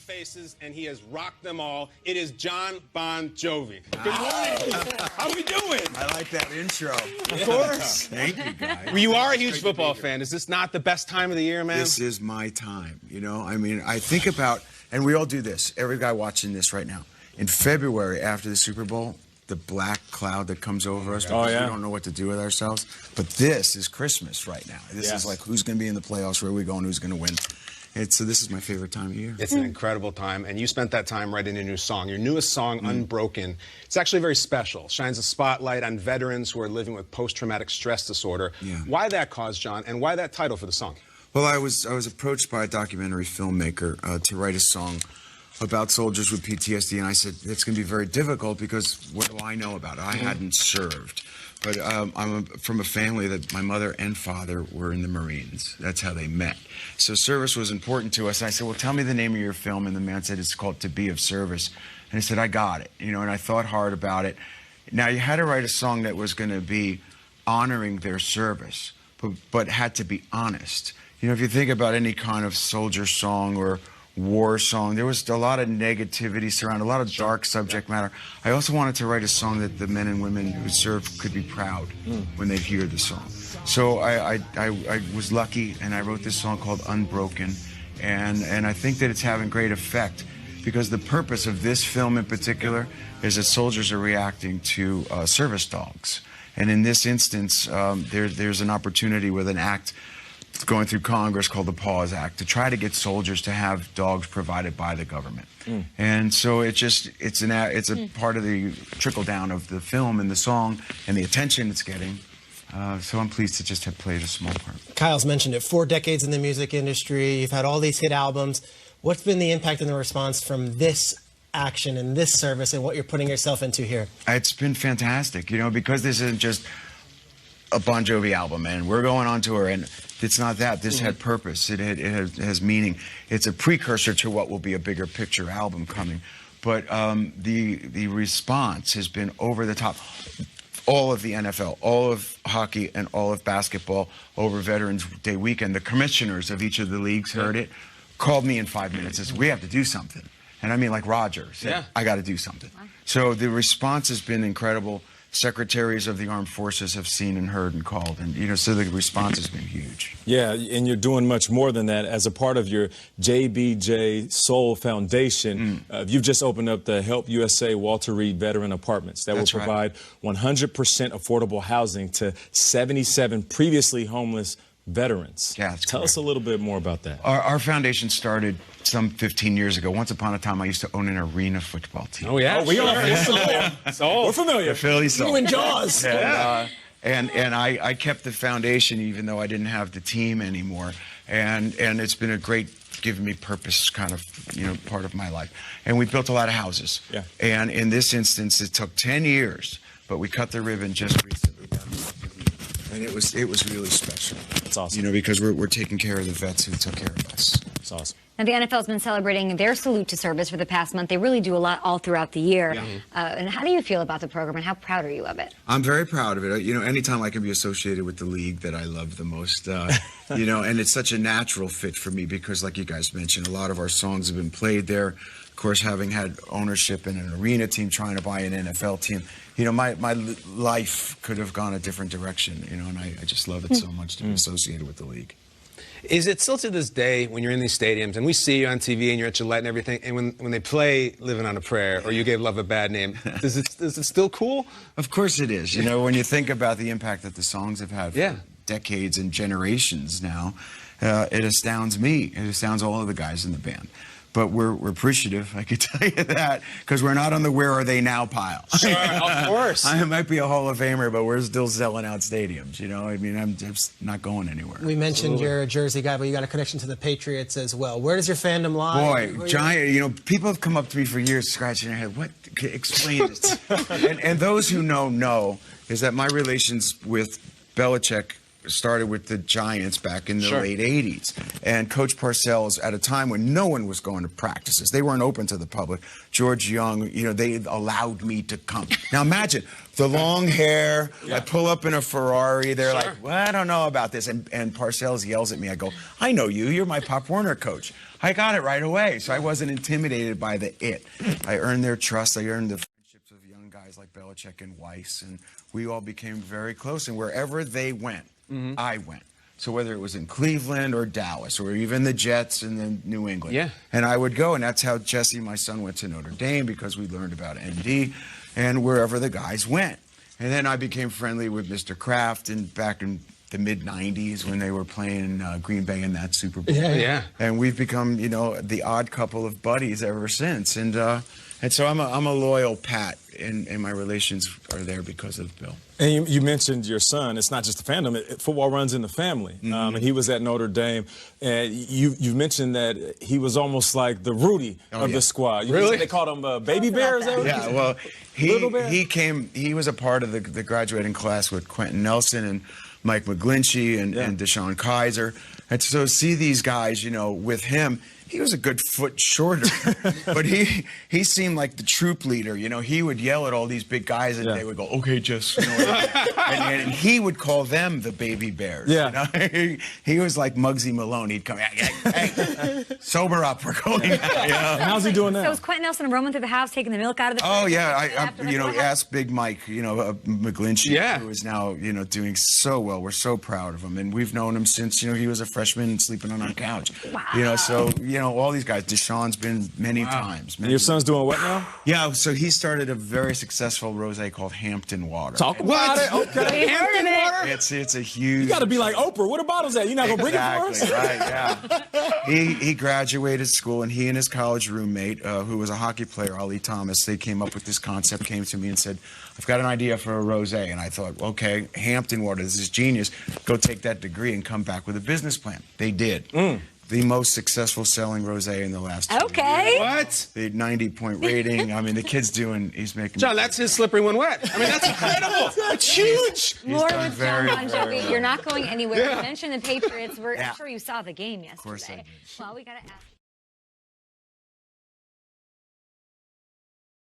faces, and he has rocked them all. It is Jon Bon Jovi. Good morning. How we doing? I like that intro. Of course. Thank you, guys. Well, you are a huge football fan. Is this not the best time of the year, man? This is my time. You know, I mean, I think about, and we all do this, every guy watching this right now. In February, after the Super Bowl, the black cloud that comes over us because we don't know what to do with ourselves. But this is Christmas right now. This is like who's going to be in the playoffs, where are we going, who's going to win. So this is my favorite time of year. It's an incredible time, and you spent that time writing a new song. Your newest song, UnBroken, it's actually very special. Shines a spotlight on veterans who are living with post-traumatic stress disorder. Why that cause, John, and why that title for the song? Well, I was approached by a documentary filmmaker to write a song about soldiers with PTSD, and I said, it's going to be very difficult because what do I know about it? I hadn't served. But I'm from a family that my mother and father were in the Marines. That's how they met. So service was important to us. And I said, well, tell me the name of your film. And the man said, it's called To Be of Service. And I said, I got it. You know, and I thought hard about it. Now, you had to write a song that was going to be honoring their service, but had to be honest. You know, if you think about any kind of soldier song or war song, there was a lot of negativity surrounding, a lot of dark subject matter. I also wanted to write a song that the men and women who served could be proud when they hear the song. So I was lucky, and I wrote this song called UnBroken, and I think that it's having great effect because the purpose of this film in particular is that soldiers are reacting to service dogs. And in this instance, there's an opportunity with an act going through Congress called the Pause Act to try to get soldiers to have dogs provided by the government. And so it's a part of the trickle down of the film and the song and the attention it's getting. So I'm pleased to just have played a small part. Kyle's mentioned it, 4 decades in the music industry. You've had all these hit albums. What's been the impact and the response from this action and this service and what you're putting yourself into here? It's been fantastic, you know, because this isn't just a Bon Jovi album, and we're going on tour, and it's not that. This had purpose. It has meaning. It's a precursor to what will be a bigger picture album coming. But the response has been over the top. All of the NFL, all of hockey, and all of basketball over Veterans Day weekend, the commissioners of each of the leagues heard it, called me in 5 minutes and said, we have to do something. And I mean, like Roger said, I got to do something. So the response has been incredible. Secretaries of the armed forces have seen and heard and called, and you know, so the response has been huge. Yeah, and you're doing much more than that. As a part of your JBJ Soul Foundation, you've just opened up the Help USA Walter Reed Veteran Apartments that will provide 100% affordable housing to 77 previously homeless veterans. Yeah, Tell us a little bit more about that. Our foundation started some 15 years ago. Once upon a time, I used to own an arena football team. Oh, yeah? We are familiar. We're familiar. The Philly Soul. You and Jaws. And I kept the foundation even though I didn't have the team anymore. And it's been a great, giving me purpose kind of, you know, part of my life. And we built a lot of houses. Yeah. And in this instance, it took 10 years, but we cut the ribbon just recently. And it was really special. That's awesome. You know, because we're taking care of the vets who took care of us. That's awesome. Now, the NFL's been celebrating their salute to service for the past month. They really do a lot all throughout the year. And how do you feel about the program, and how proud are you of it? I'm very proud of it. You know, anytime I can be associated with the league that I love the most, you know, and it's such a natural fit for me because, like you guys mentioned, a lot of our songs have been played there. Of course, having had ownership in an arena team, trying to buy an NFL team, you know, my life could have gone a different direction, you know, and I just love it so much to be associated with the league. Is it still to this day when you're in these stadiums and we see you on TV and you're at Gillette and everything, and when they play Living on a Prayer or You Gave Love a Bad Name, is it still cool? Of course it is. You know, when you think about the impact that the songs have had for decades and generations now, it astounds me. It astounds all of the guys in the band. But we're appreciative, I can tell you that, because we're not on the where are they now pile. Sure, of course. I might be a Hall of Famer, but we're still selling out stadiums, you know? I mean, I'm just not going anywhere. We mentioned you're a Jersey guy, but you got a connection to the Patriots as well. Where does your fandom lie? Boy, giant, you know, people have come up to me for years scratching their head, what, explain it. and those who know is that my relations with Belichick started with the Giants back in the late 80s. And Coach Parcells, at a time when no one was going to practices, they weren't open to the public. George Young, you know, they allowed me to come. Now imagine the long hair. I pull up in a Ferrari. They're like, well, I don't know about this. And Parcells yells at me. I go, I know you. You're my Pop Warner coach. I got it right away. So I wasn't intimidated by the it. I earned their trust. I earned the friendships of young guys like Belichick and Weiss. And we all became very close. And wherever they went, I went. So whether it was in Cleveland or Dallas or even the Jets and then New England. And I would go, and that's how Jesse, my son, went to Notre Dame, because we learned about ND and wherever the guys went. And then I became friendly with Mr. Kraft and back in the mid-'90s when they were playing Green Bay in that Super Bowl. And we've become, you know, the odd couple of buddies ever since. And so I'm a loyal Pat, and my relations are there because of Bill. And you mentioned your son. It's not just the fandom. Football runs in the family. And he was at Notre Dame. And you mentioned that he was almost like the Rudy of the squad. Really? They called him Baby Bear? Yeah, well, he was a part of the graduating class with Quentin Nelson and Mike McGlinchey and Deshaun Kaiser. And so see these guys, you know, with him. He was a good foot shorter, but he seemed like the troop leader. You know, he would yell at all these big guys, and they would go, "Okay, just," you know, and he would call them the Baby Bears. You know? He was like Muggsy Malone. He'd come, hey, sober up, we're going. You know? How's he doing now? So was Quentin Nelson roaming through the house, taking the milk out of the? Oh yeah, I you know, ask Big Mike, you know, McGlinchey, who is now, you know, doing so well. We're so proud of him, and we've known him since, you know, he was a freshman sleeping on our couch. Wow. You know, so you know, all these guys. Deshaun's been many times. And your son's doing what now? Yeah, so he started a very successful rosé called Hampton Water. Talk about it. Okay. Hampton Water. It's a huge. You got to be like Oprah. Where the bottle's at? You're not gonna bring it for us? Right. Yeah. He graduated school, and he and his college roommate, who was a hockey player, Ali Thomas, they came up with this concept. Came to me and said, "I've got an idea for a rosé." And I thought, okay, Hampton Water. This is genius. Go take that degree and come back with a business plan. They did. The most successful selling rosé in the last 2 years. What? The 90-point rating. I mean, the kid's he's making. John, that's his slippery when wet. I mean, that's incredible. It's huge. More with Jon Bon Jovi. You're not going anywhere. You mentioned the Patriots. I'm sure you saw the game yesterday. Of course I did. Well, we got to ask.